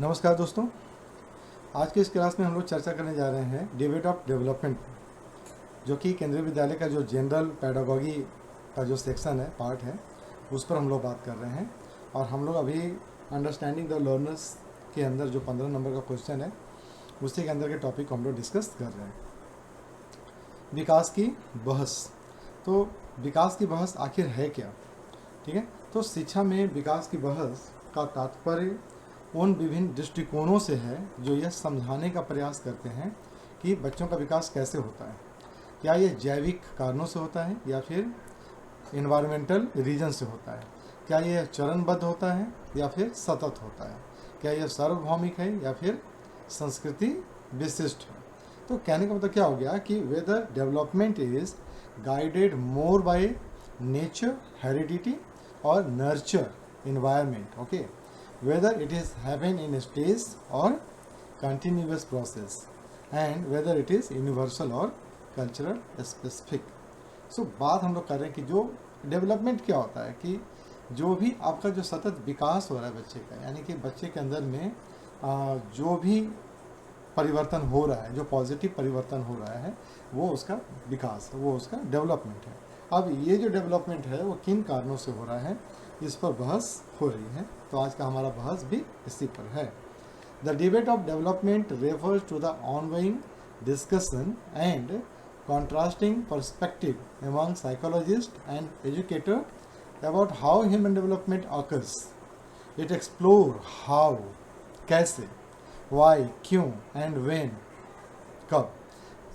नमस्कार दोस्तों। आज के इस क्लास में हम लोग चर्चा करने जा रहे हैं डिबेट ऑफ डेवलपमेंट, जो कि केंद्रीय विद्यालय का जो जनरल पैडागॉजी का जो सेक्शन है, पार्ट है, उस पर हम लोग बात कर रहे हैं। और हम लोग अभी अंडरस्टैंडिंग द लर्नर्स के अंदर जो 15 नंबर का क्वेश्चन है, उसी के अंदर के टॉपिक को हम लोग डिस्कस कर रहे हैं। विकास की बहस। तो विकास की बहस आखिर है क्या? ठीक है, तो शिक्षा में विकास की बहस का तात्पर्य उन विभिन्न दृष्टिकोणों से है जो यह समझाने का प्रयास करते हैं कि बच्चों का विकास कैसे होता है। क्या यह जैविक कारणों से होता है या फिर इन्वायरमेंटल रीजन से होता है? क्या यह चरणबद्ध होता है या फिर सतत होता है? क्या यह सार्वभौमिक है या फिर संस्कृति विशिष्ट है? तो कहने का मतलब क्या हो गया कि whether development is guided more by nature, heredity और nurture environment, okay, whether it is happen in a stage or continuous process, and whether it is universal or cultural specific. So बात हम लोग कर रहे हैं कि जो डेवलपमेंट क्या होता है कि जो भी आपका जो सतत विकास हो रहा है बच्चे का, यानी कि बच्चे के अंदर में जो भी परिवर्तन हो रहा है, जो पॉजिटिव परिवर्तन हो रहा है, वो उसका विकास है, वो उसका डेवलपमेंट है। अब ये जो डेवलपमेंट है वो किन कारणों से हो रहा है, इस पर बहस हो रही है। तो आज का हमारा बहस भी इसी पर है। The debate of development refers to the ongoing discussion and contrasting perspective among psychologists and educators about how human development occurs. It explores how, कैसे, why, क्यों, and when, कब।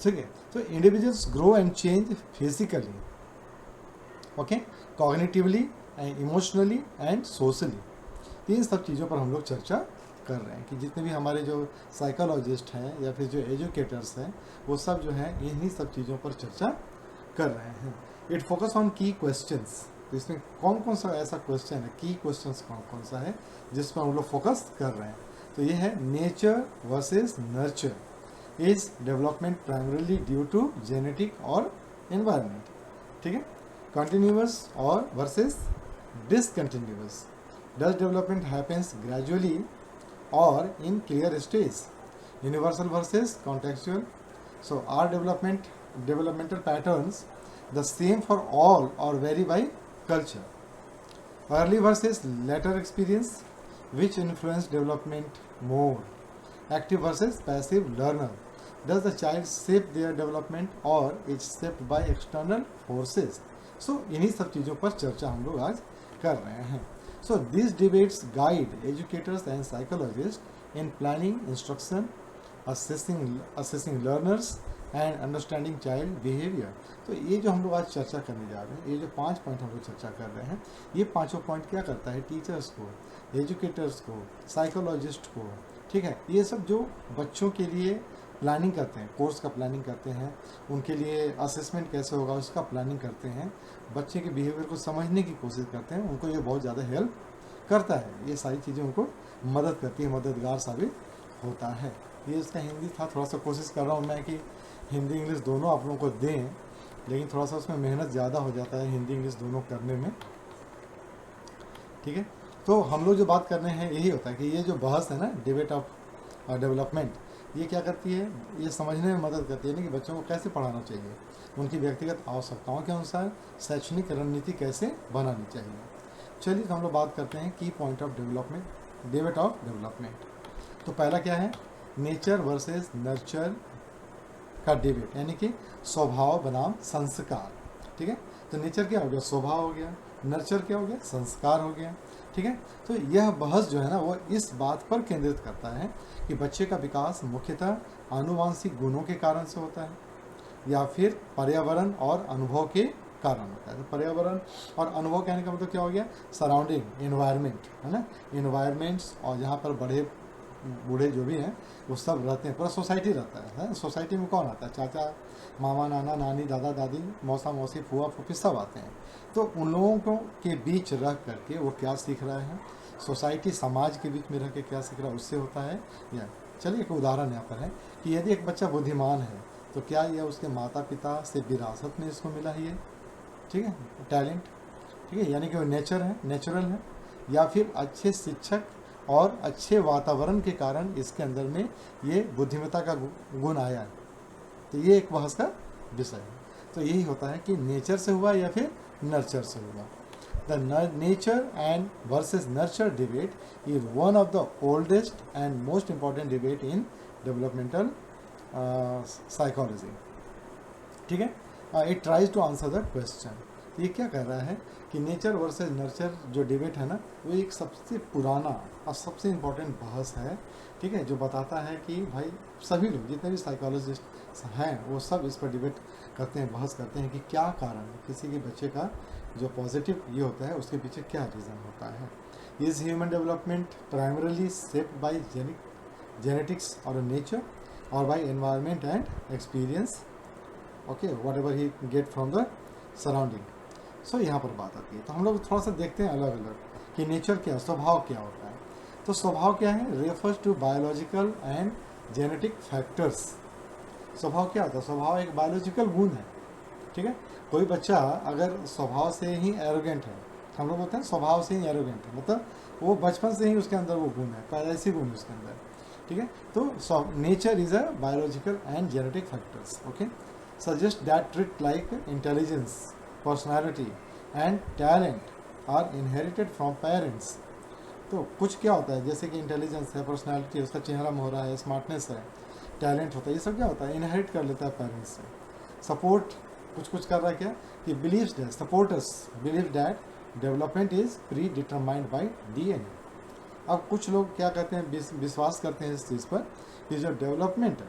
ठीक है, तो individuals grow and change physically, okay, cognitively and emotionally and socially. इन सब चीज़ों पर हम लोग चर्चा कर रहे हैं कि जितने भी हमारे जो साइकोलॉजिस्ट हैं या फिर जो एजुकेटर्स हैं, वो सब जो है इन्हीं सब चीज़ों पर चर्चा कर रहे हैं। इट फोकस ऑन की क्वेश्चंस। तो इसमें कौन कौन सा ऐसा क्वेश्चन है, की क्वेश्चंस कौन कौन सा है जिस पर हम लोग फोकस कर रहे हैं? तो ये है nature versus nurture. Is development primarily due to genetic और एनवायरनमेंट, ठीक है, कंटिन्यूअस और versus discontinuous. Does development happens gradually or in clear stage, universal versus contextual. So are developmental patterns the same for all or vary by culture? Early versus later experience, which influence development more? Active versus passive learner, does the child shape their development or is shaped by external forces? So इन्हीं सब चीज़ों पर चर्चा हम लोग आज कर रहे हैं। So these debates guide educators and psychologists in planning instruction, assessing learners and understanding child behavior. तो ये जो हम लोग आज चर्चा करने जा रहे हैं, ये जो 5 पॉइंट हम लोग चर्चा कर रहे हैं, ये पांचों पॉइंट क्या करता है? टीचर्स को, एजुकेटर्स को, साइकोलॉजिस्ट को, ठीक है, ये सब जो बच्चों के लिए प्लानिंग करते हैं, कोर्स का प्लानिंग करते हैं, उनके लिए असेसमेंट कैसे होगा उसका प्लानिंग करते हैं, बच्चे के बिहेवियर को समझने की कोशिश करते हैं, उनको ये बहुत ज़्यादा हेल्प करता है। ये सारी चीज़ें उनको मदद करती है, मददगार साबित होता है। ये इसका हिंदी था, थोड़ा सा कोशिश कर रहा हूँ मैं कि हिंदी इंग्लिश दोनों आप लोगों को दें, लेकिन थोड़ा सा उसमें मेहनत ज़्यादा हो जाता है हिंदी इंग्लिश दोनों करने में, ठीक है। तो हम लोग जो बात कर रहे हैं यही होता है कि ये जो बहस है ना, डिबेट ऑफ डेवलपमेंट, ये क्या करती है? ये समझने में मदद करती है ना कि बच्चों को कैसे पढ़ाना चाहिए, उनकी व्यक्तिगत आवश्यकताओं के अनुसार शैक्षणिक रणनीति कैसे बनानी चाहिए। चलिए तो हम लोग बात करते हैं की point of development, debate of development. तो पहला क्या है? नेचर वर्सेस नर्चर का डिबेट, यानी कि स्वभाव बनाम संस्कार, ठीक है। तो नेचर क्या हो गया? स्वभाव हो गया। नर्चर क्या हो गया? संस्कार हो गया, ठीक है। तो यह बहस जो है ना, वो इस बात पर केंद्रित करता है कि बच्चे का विकास मुख्यतः आनुवांशिक गुणों के कारण से होता है या फिर पर्यावरण और अनुभव के कारण होता है। तो पर्यावरण और अनुभव कहने का मतलब क्या हो गया? सराउंडिंग, इन्वायरमेंट, है ना, इन्वायरमेंट्स, और जहाँ पर बड़े बूढ़े जो भी हैं वो सब रहते हैं, पूरा सोसाइटी रहता है। सोसाइटी में कौन आता है? चाचा, मामा, नाना, नानी, दादा, दादी, मौसा, मौसी, फूआ, फूफी, सब आते हैं। तो उन लोगों को के बीच रह करके वो क्या सीख रहा है? सोसाइटी, समाज के बीच में रह के क्या सीख रहा है, उससे होता है। या चलिए एक उदाहरण यहाँ पर है कि यदि एक बच्चा बुद्धिमान है तो क्या यह उसके माता पिता से विरासत में इसको मिला ही है, ठीक है, टैलेंट, ठीक है, यानी कि वो नेचुरल है, या फिर अच्छे शिक्षक और अच्छे वातावरण के कारण इसके अंदर में ये बुद्धिमत्ता का गुण आया है। तो ये एक बहस का विषय है। तो यही होता है कि नेचर से हुआ या फिर नर्चर से हुआ। The nature and versus nurture debate is one of the oldest and most important debate in developmental psychology. ठीक है, it tries to answer the question. ये क्या कह रहा है कि नेचर वर्सेस नर्चर जो डिबेट है ना, वो एक सबसे पुराना और सबसे इम्पोर्टेंट बहस है। ठीक है, जो बताता है कि भाई सभी लोग जितने भी साइकोलॉजिस्ट हैं वो सब इस पर डिबेट करते हैं, बहस करते हैं कि क्या कारण है किसी के बच्चे का जो पॉजिटिव ये होता है उसके पीछे क्या रीज़न होता है। Is human development primarily shaped by genetics और नेचर और by environment and experience, okay, whatever he get from the surrounding. So यहाँ पर बात आती है। तो हम लोग थोड़ा सा देखते हैं अलग अलग कि नेचर क्या, स्वभाव क्या होता है। तो स्वभाव क्या है, refers to biological and genetic factors. स्वभाव क्या होता है, स्वभाव एक बायोलॉजिकल गुण है। ठीक है, कोई बच्चा अगर स्वभाव से ही एरोगेंट है, हम लोग बोलते हैं स्वभाव से ही एरोगेंट है, मतलब वो बचपन से ही उसके अंदर वो गुण है, पैदाइशी गुण है उसके अंदर। ठीक है, तो nature is a biological and genetic factors, okay, suggest that trait like intelligence, personality and talent are inherited from parents. तो कुछ क्या होता है, जैसे कि इंटेलिजेंस है, पर्सनैलिटी, उसका चेहरा मोहरा है, स्मार्टनेस है, टैलेंट होता है, ये सब क्या होता है, इनहेरिट कर लेता है पेरेंट्स से। सपोर्ट कुछ कर रहा है क्या कि believes that, supporters believe that development is pre determined by DNA. अब कुछ लोग क्या कहते हैं, विश्वास करते हैं इस चीज़ पर कि जो डेवलपमेंट है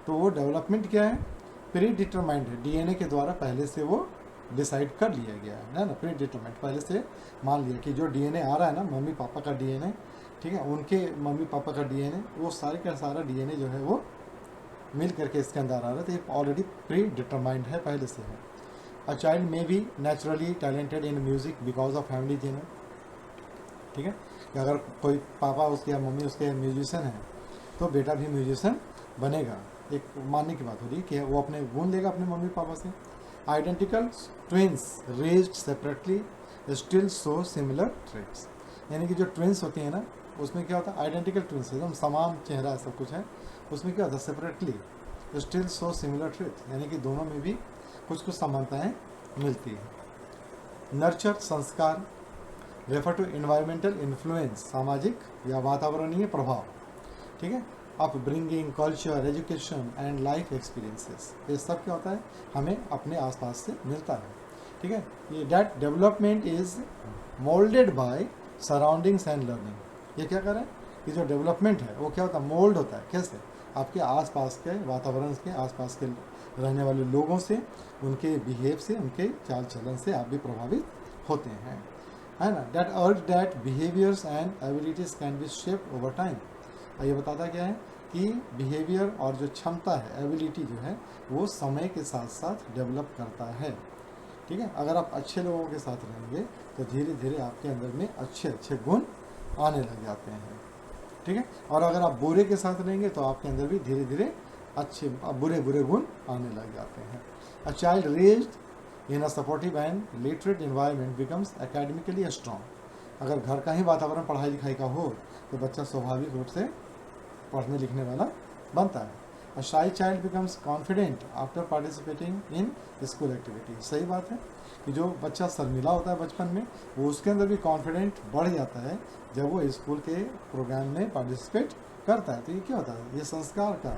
तो वो डेवलपमेंट क्या है, प्री डिटरमाइंड है, डीएनए के द्वारा पहले से वो डिसाइड कर लिया गया है ना, प्री डिटरमाइंड, पहले से मान लिया कि जो डीएनए आ रहा है ना, मम्मी पापा का डीएनए, ठीक है, उनके मम्मी पापा का डीएनए, वो सारे का सारा डीएनए जो है वो मिल करके इसके अंदर आ रहा है। तो ये ऑलरेडी प्री डिटरमाइंड है, पहले से है। A child may be naturally talented in music because of family genes. ठीक है, कि अगर कोई पापा उसके या मम्मी उसके म्यूजिशियन है तो बेटा भी म्यूजिशियन बनेगा, एक मानने की बात हो रही है कि वो अपने गुण लेगा अपने मम्मी पापा से। Identical twins raised separately still show similar traits. यानी कि जो ट्विंस होती हैं ना, उसमें क्या होता है, आइडेंटिकल ट्विंस एकदम समान चेहरा सब कुछ है, उसमें क्या होता है, separately still show similar traits, यानी कि दोनों में भी कुछ कुछ समानताएँ मिलती है। नर्चर संस्कार रेफर टू इन्वायरमेंटल इन्फ्लुएंस, सामाजिक या वातावरणीय प्रभाव। ठीक है, upbringing, culture, education and life experiences, ये सब क्या होता है, हमें अपने आसपास से मिलता है। ठीक है, ये that development is moulded by surroundings and learning. ये क्या कर रहा है कि जो डेवलपमेंट है वो क्या होता है, मोल्ड होता है, कैसे, आपके आसपास के वातावरण के, आसपास के रहने वाले लोगों से, उनके बिहेव से, उनके चाल चलन से आप भी प्रभावित होते हैं, है ना। दैट अर्ज that behaviours and abilities can be shaped over time. और ये बताता क्या है कि बिहेवियर और जो क्षमता है, एबिलिटी जो है, वो समय के साथ साथ डेवलप करता है। ठीक है, अगर आप अच्छे लोगों के साथ रहेंगे तो धीरे धीरे आपके अंदर में अच्छे अच्छे गुण आने लग जाते हैं। ठीक है, और अगर आप बुरे के साथ रहेंगे तो आपके अंदर भी धीरे धीरे अच्छे बुरे बुरे गुण आने लग जाते हैं। A child raised in a supportive and literate environment becomes academically strong. अगर घर का ही वातावरण पढ़ाई लिखाई का हो तो बच्चा स्वाभाविक रूप से पढ़ने लिखने वाला बनता है। अ शाई child becomes confident after participating in school activity. सही बात है कि जो बच्चा शर्मिला होता है बचपन में, वो उसके अंदर भी कॉन्फिडेंट बढ़ जाता है जब वो स्कूल के प्रोग्राम में पार्टिसिपेट करता है। तो ये क्या होता है, ये संस्कार का,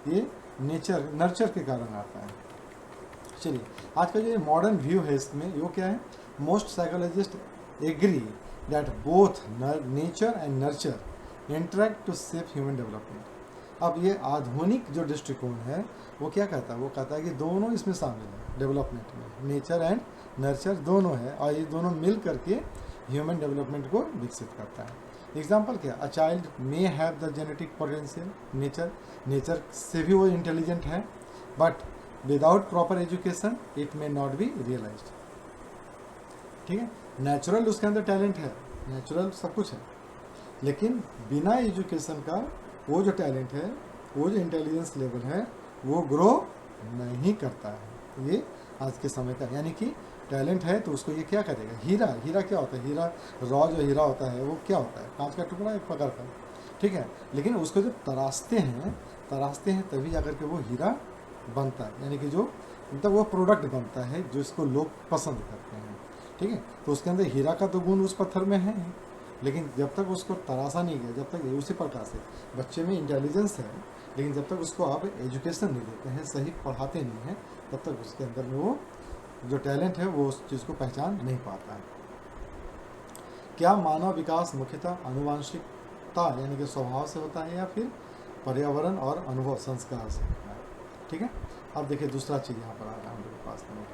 ये नेचर नर्चर के कारण आता है। चलिए, आज का जो मॉडर्न व्यू है इसमें वो क्या है, most psychologist agree that both nature and nurture interact to shape human development. अब ये आधुनिक जो दृष्टिकोण है वो क्या कहता है, वो कहता है कि दोनों इसमें शामिल है डेवलपमेंट में, नेचर एंड नर्चर दोनों है, और ये दोनों मिल करके ह्यूमन डेवलपमेंट को विकसित करता है। एग्जाम्पल क्या, a child may have the genetic potential, nature से भी वो इंटेलिजेंट है, but without proper education it may not be realized. ठीक है, नेचुरल उसके अंदर टैलेंट है, नेचुरल सब कुछ है, लेकिन बिना एजुकेशन का वो जो टैलेंट है, वो जो इंटेलिजेंस लेवल है, वो ग्रो नहीं करता है। ये आज के समय का, यानी कि टैलेंट है तो उसको ये क्या करेगा, हीरा, हीरा क्या होता है, हीरा रॉ जो हीरा होता है वो क्या होता है, कांच का टुकड़ा एक प्रकार का, ठीक है। लेकिन उसको जब तराशते हैं तभी जाकर के वो हीरा बनता है, यानी कि जो मतलब वो प्रोडक्ट बनता है जो इसको लोग पसंद करते हैं, ठीक है। तो उसके अंदर हीरा का तो गुण उस पत्थर में है, लेकिन जब तक उसको तराशा नहीं गया, जब तक उसी प्रकार से बच्चे में इंटेलिजेंस है, लेकिन जब तक उसको आप एजुकेशन नहीं देते हैं, सही पढ़ाते नहीं हैं, तब तक उसके अंदर में वो जो टैलेंट है वो उस चीज़ को पहचान नहीं पाता है। क्या मानव विकास मुख्यतः आनुवंशिकता यानी कि स्वभाव से होता है या फिर पर्यावरण और अनुभव संस्कार से होता है, ठीक है। अब देखिए दूसरा चीज़ यहाँ पर आ रहा है हम लोग के पास में,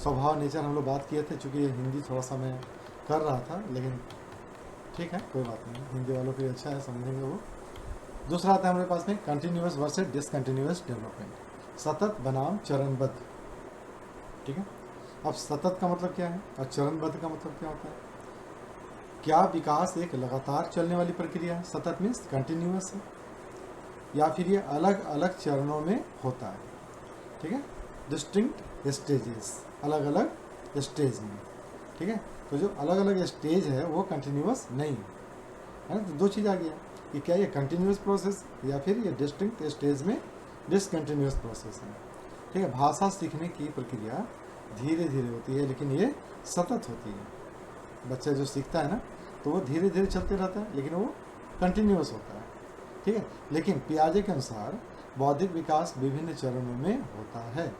स्वभाव नेचर हम लोग बात किए थे, चूँकि हिंदी थोड़ा सा मैं कर रहा था, लेकिन ठीक है कोई बात नहीं, हिंदी वालों के लिए अच्छा है, समझेंगे वो। दूसरा आता है हमारे पास में कंटिन्यूअस वर्सेस डिसकंटिन्यूअस डेवलपमेंट, सतत बनाम चरणबद्ध, ठीक है। अब सतत का मतलब क्या है और चरणबद्ध का मतलब क्या होता है। क्या विकास एक लगातार चलने वाली प्रक्रिया है, सतत मीन्स कंटिन्यूअस है, या फिर ये अलग अलग चरणों में होता है, ठीक है, डिस्टिंक्ट स्टेजेस, अलग अलग स्टेज में, ठीक है। तो जो अलग अलग स्टेज है वो कंटिन्यूअस नहीं है ना। तो दो चीज़ आ गया कि क्या ये कंटिन्यूअस प्रोसेस या फिर ये डिस्टिंक्ट स्टेज में डिसकंटिन्यूअस प्रोसेस है, ठीक है। भाषा सीखने की प्रक्रिया धीरे धीरे होती है लेकिन ये सतत होती है। बच्चा जो सीखता है ना तो वो धीरे धीरे चलते रहता है लेकिन वो कंटिन्यूअस होता है, ठीक है। लेकिन पियाजे के अनुसार बौद्धिक विकास विभिन्न चरणों में होता है,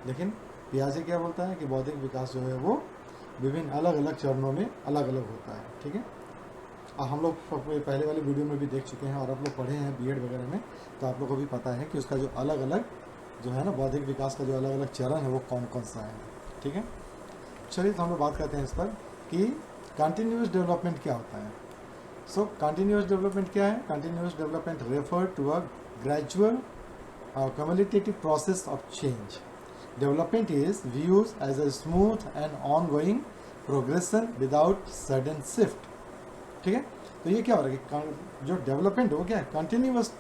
लेकिन पियाजे क्या बोलता है कि बौद्धिक विकास जो है वो विभिन्न अलग अलग चरणों में अलग अलग होता है, ठीक है। हम लोग पहले वाले वीडियो में भी देख चुके हैं और आप लोग पढ़े हैं बीएड वगैरह में, तो आप लोग को भी पता है कि उसका जो अलग अलग जो है ना बौद्धिक विकास का जो अलग अलग चरण है वो कौन कौन सा है, ठीक है। चलिए तो हम लोग बात करते हैं इस पर कि कंटिन्यूअस डेवलपमेंट क्या होता है। सो कंटिन्यूअस डेवलपमेंट क्या है, continuous development refer to a gradual cumulative process of change. Development is viewed as a smooth and ongoing progression without sudden shift, ठीक है। तो ये क्या हो रहा है कि जो डेवलपमेंट हो क्या है, कंटिन्यूअस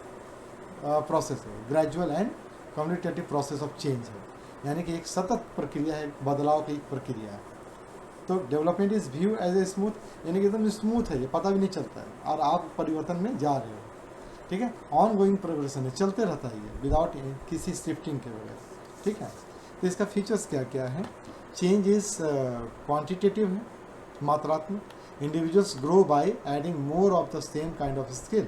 प्रोसेस है, gradual and commutative process of change है, यानी कि एक सतत प्रक्रिया है, बदलाव की एक प्रक्रिया है। तो development is view as a smooth, यानी कि एकदम स्मूथ है, ये पता भी नहीं चलता है और आप परिवर्तन में जा रहे हो, ठीक है। ऑन गोइंग प्रोग्रेशन है, चलते रहता है ये विदाउट किसी शिफ्टिंग के बगैर, ठीक है। तो इसका फीचर्स क्या क्या है, चेंज इज क्वांटिटेटिव है, मात्रात्मक, individuals grow by adding more of the same kind of skill,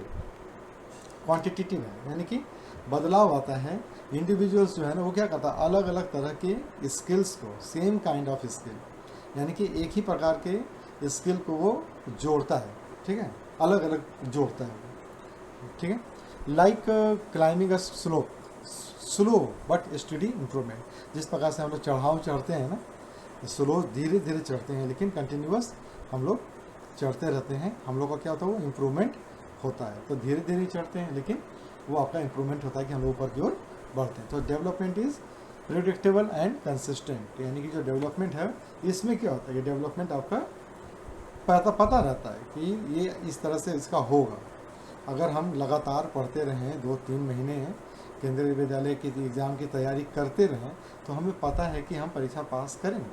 quantitative है, यानी कि बदलाव आता है, इंडिविजुअल्स जो है ना वो क्या करता है अलग अलग तरह के स्किल्स को, सेम काइंड ऑफ स्किल, यानी कि एक ही प्रकार के स्किल को वो जोड़ता है, ठीक है, अलग अलग जोड़ता है, ठीक है। Like climbing a slow but study improvement, जिस प्रकार से हम लोग चढ़ाव चढ़ते हैं ना, स्लो धीरे धीरे चढ़ते हैं लेकिन कंटिन्यूअस हम लोग चढ़ते रहते हैं, हम लोग का क्या होता है वो इम्प्रूवमेंट होता है। तो धीरे धीरे चढ़ते हैं लेकिन वो आपका इम्प्रूवमेंट होता है कि हम लोग ऊपर की ओर बढ़ते हैं। तो development is predictable and consistent, यानी कि जो डेवलपमेंट है इसमें क्या होता है कि डेवलपमेंट आपका पता रहता है कि ये इस तरह से इसका होगा। अगर हम लगातार पढ़ते रहें 2-3 महीने केंद्रीय विद्यालय की एग्ज़ाम की तैयारी करते रहें तो हमें पता है कि हम परीक्षा पास करेंगे,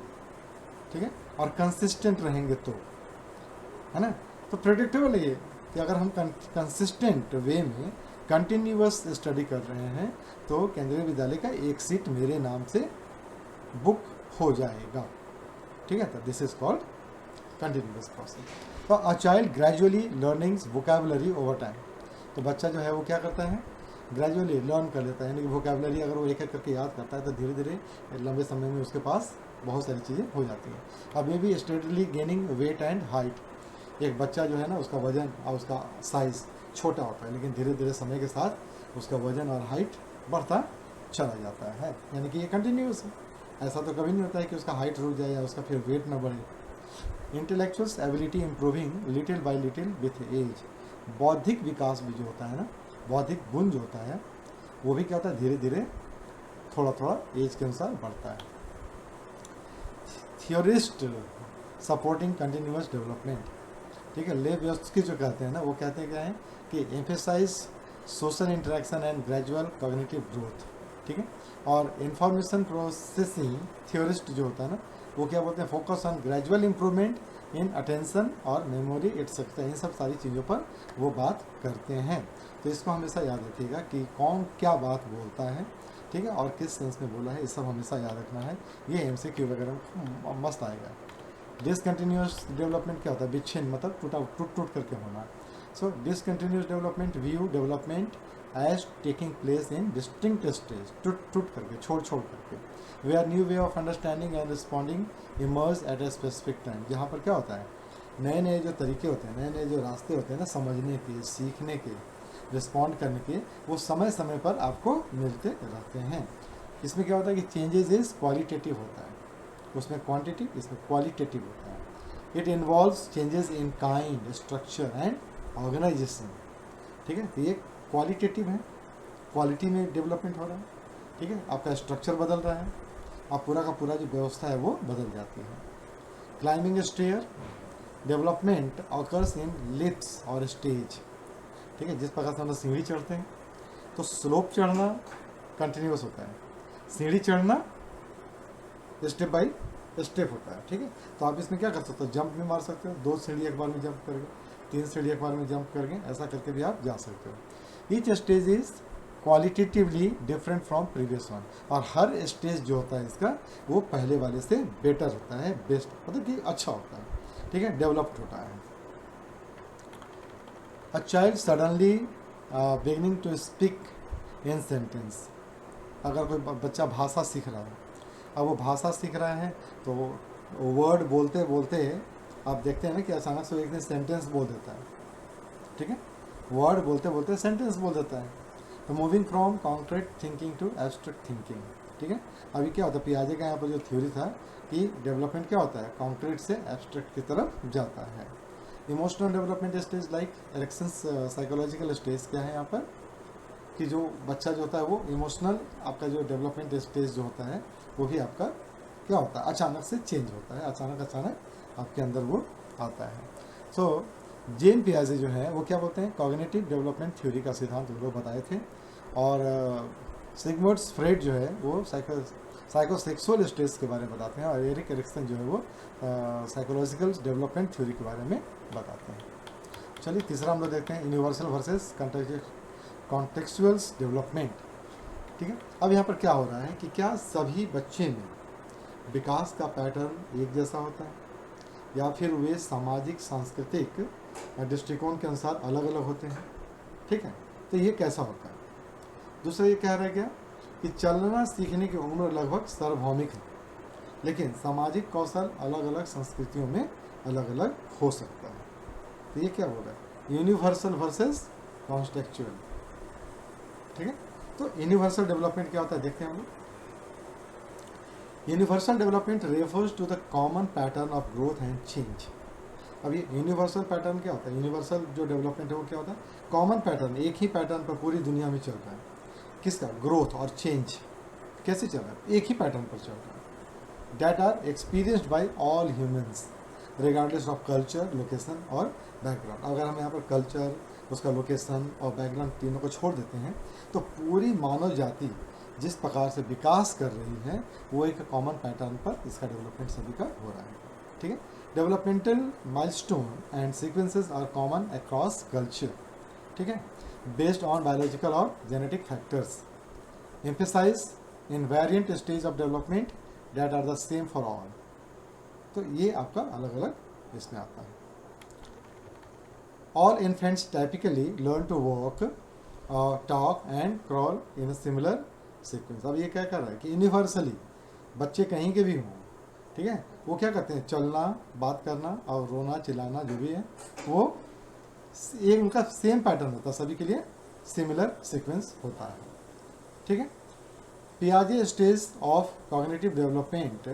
ठीक है, और कंसिस्टेंट रहेंगे तो, है ना। तो प्रेडिक्टेबल है ये कि अगर हम कंसिस्टेंट वे में कंटिन्यूअस स्टडी कर रहे हैं तो केंद्रीय विद्यालय का एक सीट मेरे नाम से बुक हो जाएगा, ठीक है। तो this is called continuous process. तो a child gradually learnings vocabulary over time, तो बच्चा जो है वो क्या करता है ग्रेजुअली लर्न कर लेता है, यानी कि वोकेबलरी अगर वो एक एक करके याद करता है तो धीरे धीरे लंबे समय में उसके पास बहुत सारी चीज़ें हो जाती हैं। अब ये भी steadily gaining weight and height, एक बच्चा जो है ना उसका वजन और उसका साइज़ छोटा होता है लेकिन धीरे धीरे समय के साथ उसका वजन और हाइट बढ़ता चला जाता है, यानी कि ये कंटिन्यूस है। ऐसा तो कभी नहीं होता है कि उसका हाइट रुक जाए या उसका फिर वेट ना बढ़े। Intellectuals ability improving little by little with age, बौद्धिक विकास भी जो होता है ना, बौद्धिक गुण जो होता है वो भी क्या होता है धीरे धीरे थोड़ा थोड़ा एज के अनुसार बढ़ता है। थियोरिस्ट सपोर्टिंग कंटिन्यूअस डेवलपमेंट, ठीक है, ले व्यवस्थित जो कहते हैं ना वो कहते हैं क्या है कि emphasize social interaction and gradual cognitive growth, ठीक है। और इंफॉर्मेशन प्रोसेसिंग थियोरिस्ट जो होता है ना वो क्या बोलते हैं, focus on gradual improvement in attention और मेमोरी एटसेट्रा, इन सब सारी चीज़ों पर वो बात करते हैं। तो इसको हमेशा याद रखिएगा कि कौन क्या बात बोलता है, ठीक है, और किस सेंस में बोला है, ये सब हमेशा याद रखना है। ये MCQ वगैरह में मस्त आएगा। डिसकंटिन्यूस डेवलपमेंट क्या होता है, विच्छिन्न मतलब टूट टूट करके होना। So discontinuous development view development as taking place in distinct stage, टूट टूट करके, छोड़ छोड़ करके। They are new way of understanding and responding emerge at a specific time, जहाँ पर क्या होता है, नए नए जो तरीके होते हैं, नए नए जो रास्ते होते हैं ना समझने के, सीखने के, रिस्पॉन्ड करने के, वो समय समय पर आपको मिलते रहते हैं। इसमें क्या होता है कि चेंजेस इज क्वालिटेटिव होता है, उसमें क्वांटिटी, इसमें क्वालिटेटिव होता है। It involves changes in kind, structure and organization, ठीक है। तो ये क्वालिटेटिव है, क्वालिटी में डेवलपमेंट हो रहा है, ठीक है, आपका स्ट्रक्चर बदल रहा है, आप पूरा का पूरा जो व्यवस्था है वो बदल जाती है। Climbing stair development occurs in lifts और स्टेज, ठीक है, जिस प्रकार से हम लोग सीढ़ी चढ़ते हैं तो स्लोप चढ़ना कंटिन्यूस होता है, सीढ़ी चढ़ना स्टेप बाई स्टेप होता है, ठीक है। तो आप इसमें क्या कर सकते हो, जंप भी मार सकते हो, 2 सीढ़ी एक बार में जंप करके, 3 सीढ़ी एक बार में जंप करके, ऐसा करके भी आप जा सकते हो। Each stage is qualitatively different from previous one, और हर स्टेज जो होता है इसका वो पहले वाले से बेटर होता है, बेस्ट मतलब कि अच्छा होता है, ठीक है, डेवलप्ड होता है। A child suddenly beginning to speak in sentence, अगर कोई बच्चा भाषा सीख रहा है, अब वो भाषा सीख रहा है तो वर्ड बोलते बोलते आप देखते हैं ना कि अचानक से एक दिन सेंटेंस बोल देता है, ठीक है, वर्ड बोलते बोलते सेंटेंस बोल देता है। तो moving from concrete thinking to abstract thinking, ठीक है। अभी क्या होता है, पियाजे का यहाँ पर जो थ्योरी था कि डेवलपमेंट क्या होता है, कॉन्क्रीट से एब्स्ट्रैक्ट की तरफ जाता है। Emotional development stage like Erikson's psychological stage क्या है यहाँ पर, कि जो बच्चा जो होता है वो इमोशनल, आपका जो डेवलपमेंट स्टेज जो होता है वो भी आपका क्या होता है, अचानक से चेंज होता है, अचानक आपके अंदर वो आता है। सो जेन पियाजे जो है वो क्या बोलते हैं, कॉग्निटिव डेवलपमेंट थ्योरी का सिद्धांत वो लोग बताए थे। और सिगमंड फ्रॉइड जो है वो साइकोसेक्सुअल स्टेज के बारे में बताते हैं, और एरिक एरिक्सन जो है वो साइकोलॉजिकल डेवलपमेंट थ्योरी के बारे में बताते हैं। चलिए तीसरा हम लोग देखते हैं, यूनिवर्सल वर्सेस कॉन्टेक्चुअल्स डेवलपमेंट, ठीक है। अब यहाँ पर क्या हो रहा है कि क्या सभी बच्चे में विकास का पैटर्न एक जैसा होता है, या फिर वे सामाजिक सांस्कृतिक दृष्टिकोण के अनुसार अलग अलग होते हैं, ठीक है। तो ये कैसा होता है। दूसरा ये कह रहा है क्या कि चलना सीखने की उम्र लगभग सार्वभौमिक है, लेकिन सामाजिक कौशल अलग अलग संस्कृतियों में अलग अलग हो सकता है। तो ये क्या होगा, यूनिवर्सल वर्सेस कॉन्टेक्चुअल, ठीक है। तो यूनिवर्सल डेवलपमेंट क्या होता है देखते हैं हम लोग। Universal development refers to the common pattern of growth and change. अब ये यूनिवर्सल पैटर्न क्या होता है, यूनिवर्सल जो डेवलपमेंट है वो क्या होता है, कॉमन पैटर्न, एक ही पैटर्न पर पूरी दुनिया में चल रहा है, किसका, ग्रोथ और चेंज कैसे चल रहा है, एक ही पैटर्न पर चल रहा है। That are experienced by all humans regardless of culture, location और बैकग्राउंड। अगर हम यहाँ पर कल्चर, उसका लोकेशन और बैकग्राउंड तीनों को छोड़ देते हैं तो पूरी मानव जाति जिस प्रकार से विकास कर रही है वो एक कॉमन पैटर्न पर इसका डेवलपमेंट सभी का हो रहा है, ठीक है। Developmental milestone and sequences are common across culture, ठीक है, बेस्ड ऑन बायोलॉजिकल और genetic factors, emphasize in variant stage of development that are the same for all. तो ये आपका अलग अलग इसमें आता है। All infants typically learn to walk, talk and crawl in a similar sequence। अब ये क्या कर रहा है कि यूनिवर्सली बच्चे कहीं के भी हों, ठीक है, वो क्या करते हैं, चलना, बात करना और रोना चिल्लाना जो भी है वो एक उनका सेम पैटर्न होता है, सभी के लिए सिमिलर सीक्वेंस होता है, ठीक है। पियाजे स्टेज ऑफ कॉग्निटिव डेवलपमेंट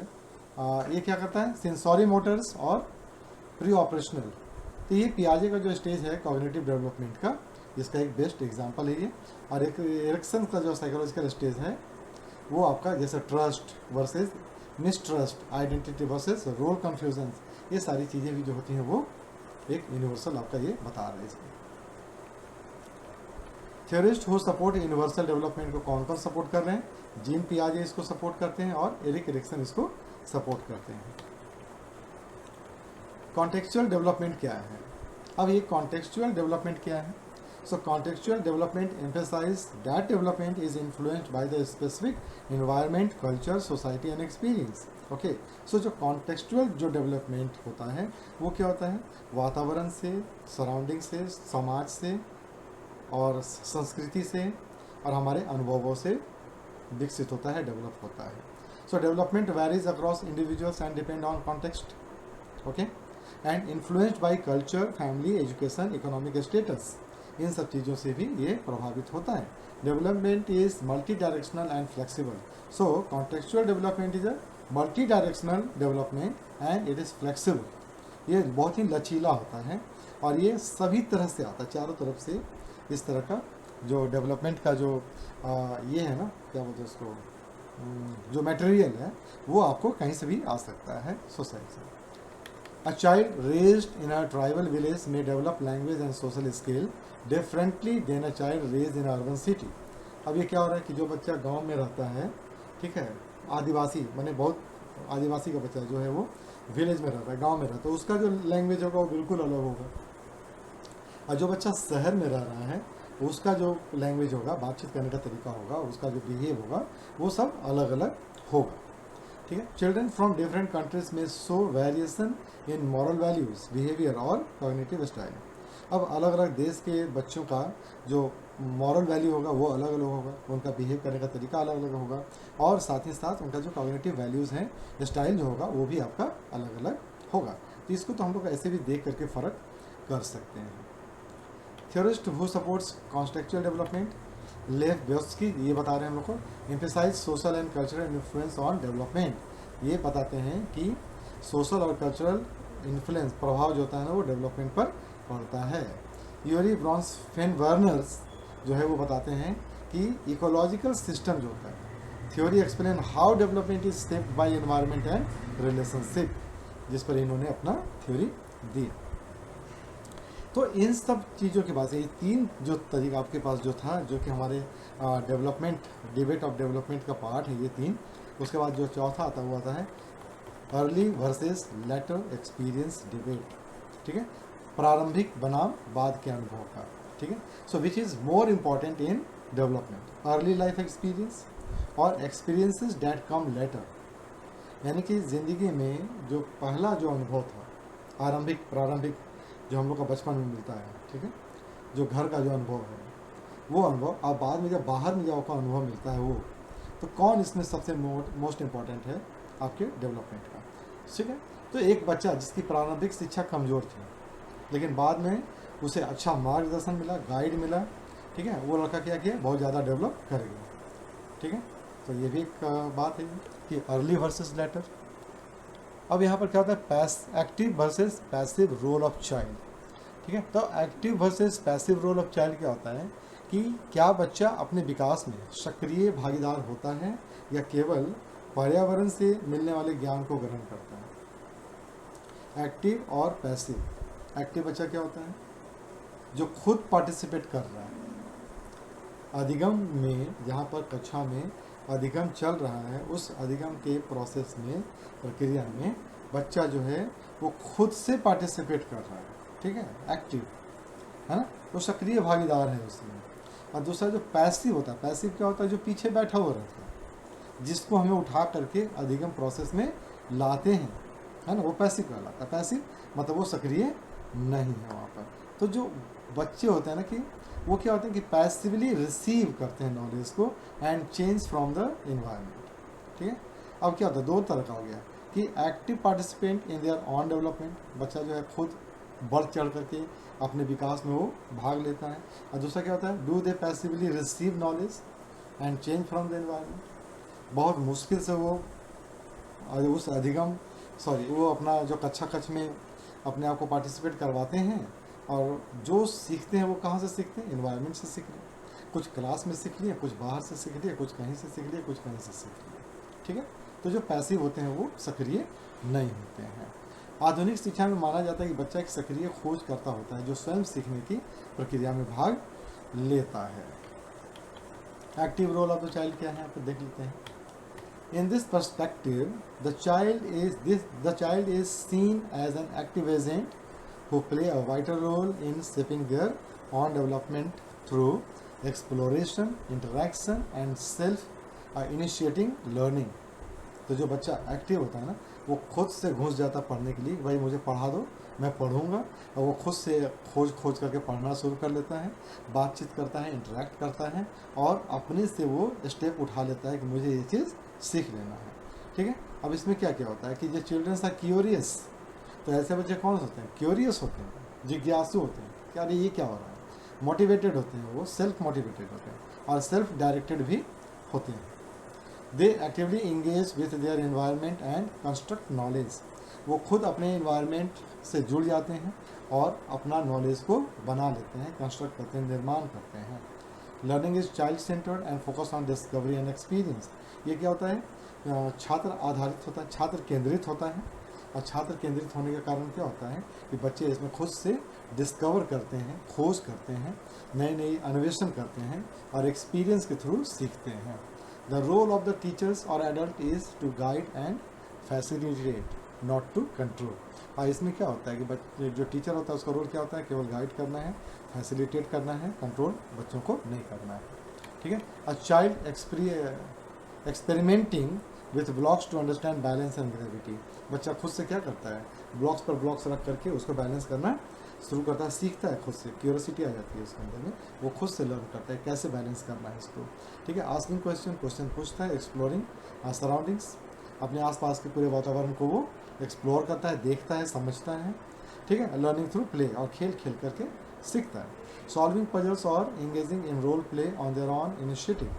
ये क्या करता है, सेंसरी मोटर्स और प्री ऑपरेशनल। तो ये पियाजे का जो स्टेज है कॉग्निटिव डेवलपमेंट का, इसका एक बेस्ट एग्जांपल है ये। और एक एरिक्सन का जो साइकोलॉजिकल स्टेज है वो आपका जैसे trust versus mistrust, identity versus role confusion, ये सारी चीज़ें भी जो होती हैं वो एक यूनिवर्सल आपका ये बता रहा है इसमें। थ्योरिस्ट हो सपोर्ट यूनिवर्सल डेवलपमेंट को कौन कौन सपोर्ट कर रहे हैं, जीन पियाजे इसको सपोर्ट करते हैं और एरिक एरिक्सन इसको सपोर्ट करते हैं। कॉन्टेक्चुअल डेवलपमेंट क्या है? अब ये कॉन्टेक्चुअल डेवलपमेंट क्या है? So contextual development emphasize that development is influenced by the specific environment, culture, society and experience. Okay, so जो कॉन्टेक्चुअल जो डेवलपमेंट होता है वो क्या होता है? वातावरण से, सराउंडिंग से, समाज से और संस्कृति से और हमारे अनुभवों से विकसित होता है, डेवलप होता है। So development varies across individuals and depend on context, okay, and influenced by culture, family, education, economic status, इन सब चीज़ों से भी ये प्रभावित होता है। Development is multidirectional and flexible. So contextual development is a multidirectional development and it is flexible. ये बहुत ही लचीला होता है और ये सभी तरह से आता है, चारों तरफ से इस तरह का जो डेवलपमेंट का जो ये है ना, क्या बोलते हैं उसको, जो मटेरियल है वो आपको कहीं से भी आ सकता है सोसाइटी से। A child raised in a tribal village may develop language and social skill differently than a child raised in a urban city. अब ये क्या हो रहा है कि जो बच्चा गांव में रहता है, ठीक है, आदिवासी माने बहुत आदिवासी का बच्चा जो है वो विलेज में रहता है, गांव में रहता है, उसका जो लैंग्वेज होगा वो बिल्कुल अलग होगा। और जो बच्चा शहर में रह रहा है उसका जो लैंग्वेज होगा, बातचीत करने का तरीका होगा, उसका जो बिहेव होगा वो सब अलग अलग होगा। ठीक है, चिल्ड्रन फ्रॉम डिफरेंट कंट्रीज में show variation in moral values, behaviour और कॉग्निटिव स्टाइल। अब अलग अलग देश के बच्चों का जो मॉरल वैल्यू होगा वो अलग अलग होगा, उनका बिहेव करने का तरीका अलग अलग होगा और साथ ही साथ उनका जो कॉग्निटिव वैल्यूज़ हैं, स्टाइल जो होगा वो भी आपका अलग अलग होगा। तो इसको तो हम लोग ऐसे भी देख करके फ़र्क कर सकते हैं। Theorist who supports contextual development, Lev Vygotsky, ये बता रहे हैं हम लोग को, emphasize social and cultural influence on development. ये बताते हैं कि सोशल और कल्चरल इन्फ्लुएंस, प्रभाव जो होता है ना वो डेवलपमेंट पर पड़ता है। यूरी ब्रॉन्सफेन-वर्नर्स जो है वो बताते हैं कि इकोलॉजिकल सिस्टम जो होता है, theory explain how development is shaped by environment and relationship, जिस पर इन्होंने अपना थ्योरी दी। तो इन सब चीज़ों के बाद ये तीन जो तरीका आपके पास जो था, जो कि हमारे डेवलपमेंट, डिबेट ऑफ डेवलपमेंट का पार्ट है, ये तीन। उसके बाद जो चौथा आता हुआ आता है early versus later experience debate. ठीक है, प्रारंभिक बनाम बाद के अनुभव का। ठीक है, so which is more important in development, early life experience और एक्सपीरियंसेस डैट कम लेटर, यानी कि ज़िंदगी में जो पहला जो अनुभव था, प्रारंभिक जो हम लोग का बचपन में मिलता है, ठीक है, जो घर का जो अनुभव है वो अनुभव, अब बाद में जब बाहर में जाओ का अनुभव मिलता है वो, तो कौन इसमें सबसे मोस्ट इम्पॉर्टेंट है आपके डेवलपमेंट का। ठीक है, तो एक बच्चा जिसकी प्रारंभिक शिक्षा कमज़ोर थी लेकिन बाद में उसे अच्छा मार्गदर्शन मिला, गाइड मिला, ठीक है, वो लड़का क्या किया, बहुत ज़्यादा डेवलप करेगा। ठीक है, तो ये भी एक बात है कि अर्ली वर्सेस लेटर। अब यहाँ पर क्या होता है, active versus passive role of child. ठीक है, तो active versus passive role of child क्या होता है कि क्या बच्चा अपने विकास में सक्रिय भागीदार होता है या केवल पर्यावरण से मिलने वाले ज्ञान को ग्रहण करता है। एक्टिव और पैसिव, एक्टिव बच्चा क्या होता है, जो खुद पार्टिसिपेट कर रहा है अधिगम में, जहाँ पर कक्षा में अधिगम चल रहा है, उस अधिगम के प्रोसेस में, प्रक्रिया में बच्चा जो है वो खुद से पार्टिसिपेट कर रहा है। ठीक है, एक्टिव है ना, वो सक्रिय भागीदार है उसमें। और दूसरा जो पैसिव होता है, पैसिव क्या होता है, जो पीछे बैठा हुआ रहता है, जिसको हमें उठा करके अधिगम प्रोसेस में लाते हैं, है ना, वो पैसिव कहलाता है। पैसिव मतलब वो सक्रिय नहीं है वहाँ पर। तो जो बच्चे होते हैं ना कि वो क्या होते हैं कि पैसिवली रिसीव करते हैं नॉलेज को and change from the environment. ठीक है, अब क्या होता है, दो तरह का हो गया कि active participant in their on development, बच्चा जो है खुद बढ़ चढ़ करके अपने विकास में वो भाग लेता है। और दूसरा क्या होता है, do they passively receive knowledge and change from the environment, बहुत मुश्किल से वो उस अधिगम वो अपना जो कक्षा में अपने आप को पार्टिसिपेट करवाते हैं, और जो सीखते हैं वो कहाँ से सीखते हैं, इन्वायरमेंट से सीख रहे हैं। कुछ क्लास में सीख लिए, कुछ बाहर से सीख लिए, कुछ कहीं से सीख लिए, कुछ कहीं से सीख लिए। ठीक है, तो जो पैसिव होते हैं वो सक्रिय नहीं होते हैं। आधुनिक शिक्षा में माना जाता है कि बच्चा एक सक्रिय खोजकर्ता होता है जो स्वयं सीखने की प्रक्रिया में भाग लेता है। Active role of the child क्या है, आप देख लेते हैं। In this perspective, the child is seen as an active agent who play a vital role in shaping their own development through exploration, interaction and self initiating learning. तो जो बच्चा active होता है ना, वो खुद से घुस जाता पढ़ने के लिए, भाई मुझे पढ़ा दो मैं पढ़ूंगा, और वो खुद से खोज करके पढ़ना शुरू कर लेता है, बातचीत करता है, इंटरेक्ट करता है और अपने से वो स्टेप उठा लेता है कि मुझे ये चीज़ सीख लेना है। ठीक है, अब इसमें क्या क्या होता है कि जो चिल्ड्रंस आर क्यूरियस, तो ऐसे बच्चे कौन होते हैं? क्यूरियस होते हैं, जिज्ञासु होते हैं कि अरे ये क्या हो रहा है। मोटिवेटेड होते हैं, वो सेल्फ मोटिवेटेड होते हैं और सेल्फ डायरेक्टेड भी होते हैं। They actively engage with their environment and construct knowledge, वो खुद अपने एनवायरनमेंट से जुड़ जाते हैं और अपना नॉलेज को बना लेते हैं, कंस्ट्रक्ट करते हैं, निर्माण करते हैं। Learning is child centred and focus on discovery and experience. ये क्या होता है? छात्र आधारित होता है, छात्र केंद्रित होता है। और छात्र केंद्रित होने का कारण क्या होता है कि बच्चे इसमें खुद से डिस्कवर करते हैं, खोज करते हैं, नई नई अन्वेषण करते हैं और एक्सपीरियंस के थ्रू सीखते हैं। The role of the teachers और adult is to guide and facilitate, not to control. और इसमें क्या होता है कि बच्चे जो टीचर होता है उसका रोल क्या होता है? केवल गाइड करना है, फैसिलिटेट करना है, कंट्रोल बच्चों को नहीं करना है। ठीक है, a child experimenting with blocks to understand balance and gravity. बच्चा खुद से क्या करता है? ब्लॉक्स पर ब्लॉक्स रख करके उसको बैलेंस करना शुरू करता है, सीखता है खुद से, क्यूरियोसिटी आ जाती है उसके अंदर में, वो खुद से लर्न करता है कैसे बैलेंस करना है इसको। ठीक है, आस्किंग क्वेश्चन पूछता है, एक्सप्लोरिंग सराउंडिंग्स, अपने आसपास के पूरे वातावरण को वो एक्सप्लोर करता है, देखता है, समझता है। ठीक है, लर्निंग थ्रू प्ले, और खेल खेल करके सीखता है। सॉल्विंग पजल्स और engaging in role play on their own initiative,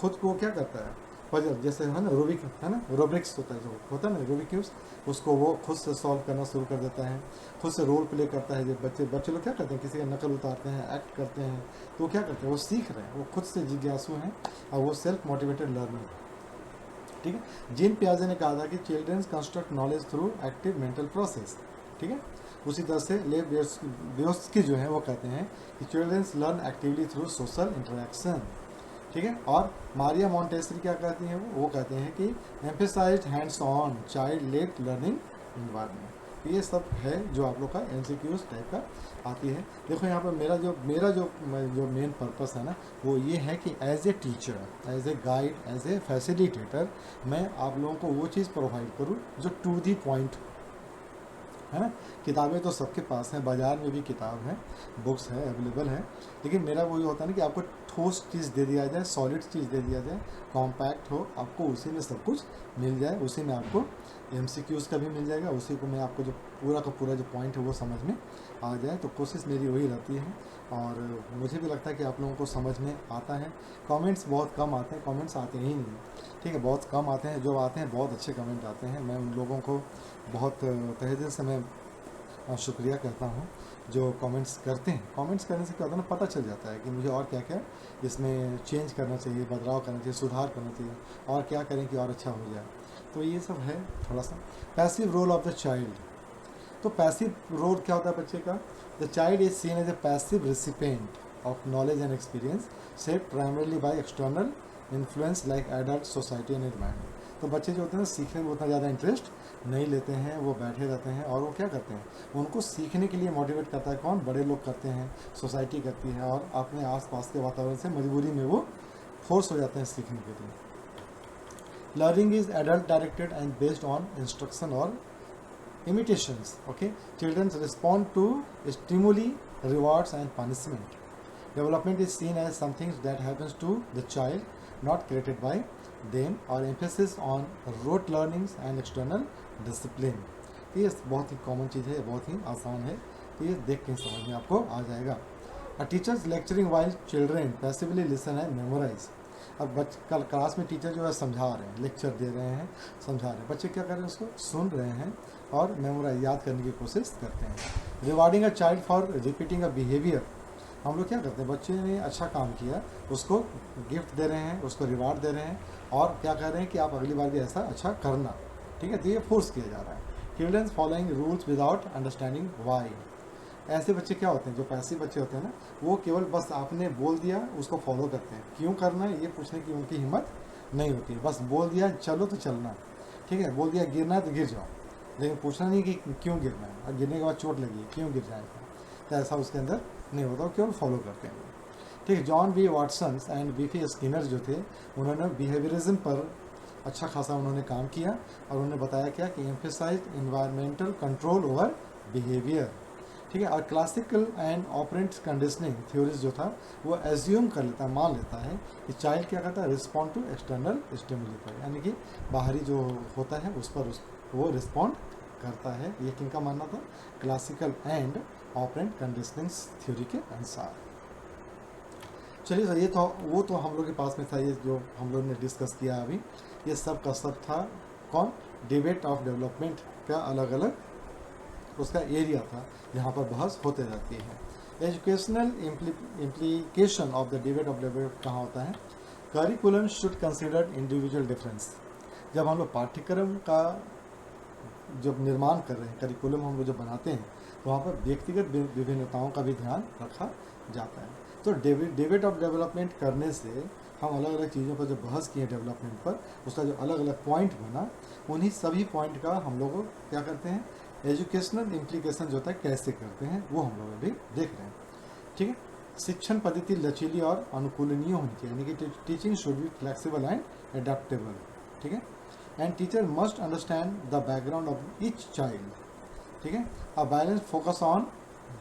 खुद को क्या करता है? पजल जैसे है ना, रूबिक है ना, रोब्रिक्स होता है जो होता है ना, रूबिक क्यूब्स, उसको वो खुद से सॉल्व करना शुरू कर देता है, खुद से रोल प्ले करता है। जब बच्चे लोग क्या करते हैं? किसी का नकल उतारते हैं, एक्ट करते हैं, तो क्या करते हैं? वो सीख रहे हैं, वो खुद से जिज्ञासु हैं और वो सेल्फ मोटिवेटेड लर्निंग। ठीक है, जीन पियाजे ने कहा था कि children's construct knowledge through active mental process. ठीक है, उसी तरह से लेव ब्योस्की जो है वो कहते हैं कि children's learn actively through social interaction. ठीक है, और मारिया मॉन्टेसरी क्या कहती हैं? वो कहते हैं कि emphasized hands on child led learning environment. ये सब है जो आप लोग का एमसीक्यूज टाइप का आती है। देखो यहाँ पर मेरा जो मेन पर्पस है ना, वो ये है कि as a teacher, as a guide, as a facilitator, मैं आप लोगों को वो चीज़ प्रोवाइड करूँ जो टू दी पॉइंट है ना। किताबें तो सबके पास हैं, बाज़ार में भी किताब है, बुक्स है, अवेलेबल है, लेकिन मेरा वही होता है ना कि आपको ठोस चीज़ दे दिया जाए, सॉलिड चीज़ दे दिया जाए, कॉम्पैक्ट हो, आपको उसी में सब कुछ मिल जाए, उसी में आपको एमसीक्यूज़ का भी मिल जाएगा, उसी को मैं आपको जो पूरा का पूरा जो पॉइंट है वो समझ में आ जाए। तो कोशिश मेरी वही रहती है और मुझे भी लगता है कि आप लोगों को समझ में आता है। कमेंट्स बहुत कम आते हैं, कमेंट्स आते ही नहीं, ठीक है, बहुत कम आते हैं, जो आते हैं बहुत अच्छे कमेंट आते हैं। मैं उन लोगों को बहुत तहे दिल से मैं शुक्रिया कहता हूँ जो कमेंट्स करते हैं। कमेंट्स करने से क्या होता है ना, पता चल जाता है कि मुझे और क्या क्या इसमें चेंज करना चाहिए, बदलाव करना चाहिए, सुधार करना चाहिए, और क्या करें कि और अच्छा हो जाए। तो ये सब है थोड़ा सा। Passive role of the child, तो पैसिव रोल क्या होता है बच्चे का? The child is seen as a passive recipient of knowledge and experience shaped primarily by external influence like adult, society and environment. तो बच्चे जो होते हैं ना, सीखने में उतना ज़्यादा इंटरेस्ट नहीं लेते हैं, वो बैठे रहते हैं और वो क्या करते हैं, उनको सीखने के लिए मोटिवेट करता है कौन? बड़े लोग करते हैं, सोसाइटी करती है, और अपने आसपास के वातावरण से मजबूरी में वो फोर्स हो जाते हैं सीखने के लिए। Learning is adult directed and based on instruction और imitations. Okay, children respond to stimuli, rewards and punishment. Development is seen as something that happens to the child, not created by them, or emphasis on rote learnings and external discipline. ये बहुत ही common चीज़ है, बहुत ही आसान है, तो ये देख के समझ में आपको आ जाएगा। A teachers lecturing while children passively listen and memorize. अब कल क्लास में टीचर जो है समझा रहे हैं, लेक्चर दे रहे हैं, समझा रहे हैं, बच्चे क्या कर रहे हैं? उसको सुन रहे हैं और मेमोराइज, याद करने की कोशिश करते हैं। Rewarding a child for repeating a behaviour, हम लोग क्या करते हैं? बच्चे ने अच्छा काम किया, उसको गिफ्ट दे रहे हैं, उसको रिवार्ड दे रहे हैं, और क्या कह रहे हैं कि आप अगली बार भी ऐसा अच्छा करना। ठीक है, तो ये फोर्स किया जा रहा है। Children's following rules without understanding why, ऐसे बच्चे क्या होते हैं? जो पैसिव बच्चे होते हैं ना, वो केवल बस आपने बोल दिया उसको फॉलो करते हैं, क्यों करना है ये पूछने की उनकी हिम्मत नहीं होती है। बस बोल दिया चलो तो चलना, ठीक है, बोल दिया गिरना है तो गिर जाओ, लेकिन पूछना नहीं कि क्यों गिरना है, और गिरने के बाद चोट लगी है क्यों गिर जाएगा, तो ऐसा उसके अंदर नहीं होता, केवल फॉलो करते हैं। ठीक है, John B Watson and B F Skinner जो थे, उन्होंने बिहेवियरिज्म पर अच्छा खासा उन्होंने काम किया, और उन्होंने बताया क्या कि emphasize environmental control over behaviour. ठीक है, और classical and operant conditioning theories जो था वो एज्यूम कर लेता है, मान लेता है कि चाइल्ड क्या करता है, रिस्पॉन्ड टू एक्सटर्नल स्टिमुली पर, यानी कि बाहरी जो होता है उस पर वो रिस्पॉन्ड करता है। ये किनका मानना था, classical and operant conditioning theory के अनुसार। चलिए सर, ये तो वो तो हम लोग के पास में था, ये जो हम लोग ने डिस्कस किया अभी, ये सब का सब था कौन, डिबेट ऑफ डेवलपमेंट का अलग अलग उसका एरिया था जहाँ पर बहस होते रहती है। Educational implication of the debate of development कहाँ होता है, curriculum should consider individual difference. जब हम लोग पाठ्यक्रम का जब निर्माण कर रहे हैं, करिकुलम हम लोग जब बनाते हैं, तो वहाँ पर व्यक्तिगत विभिन्नताओं का भी ध्यान रखा जाता है। तो डिबेट ऑफ डेवलपमेंट करने से हम अलग अलग चीज़ों पर जो बहस किए डेवलपमेंट पर, उसका जो अलग अलग पॉइंट बना, उन्हीं सभी पॉइंट का हम लोग क्या करते हैं, एजुकेशनल इम्प्लीकेशन जो होता है कैसे करते हैं, वो हम लोग अभी देख रहे हैं। ठीक है, शिक्षण पद्धति लचीली और अनुकूलनीय होनी चाहिए, यानी कि teaching should be flexible and adaptable. ठीक है, and teacher must understand the background of each child. ठीक है, a balance focus on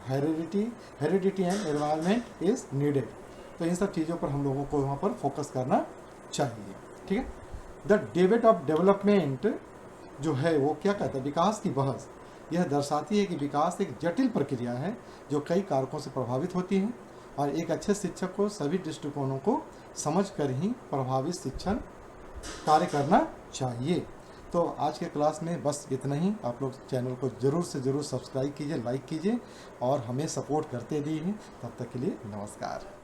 heredity and environment is needed. तो इन सब चीज़ों पर हम लोगों को वहाँ पर फोकस करना चाहिए। ठीक है, द डिबेट ऑफ डेवलपमेंट जो है वो क्या कहता है, विकास की बहस यह दर्शाती है कि विकास एक जटिल प्रक्रिया है जो कई कारकों से प्रभावित होती है, और एक अच्छे शिक्षक को सभी दृष्टिकोणों को समझकर ही प्रभावित शिक्षण कार्य करना चाहिए। तो आज के क्लास में बस इतना ही। आप लोग चैनल को ज़रूर से ज़रूर सब्सक्राइब कीजिए, लाइक कीजिए और हमें सपोर्ट करते रहिए। तब तक के लिए नमस्कार।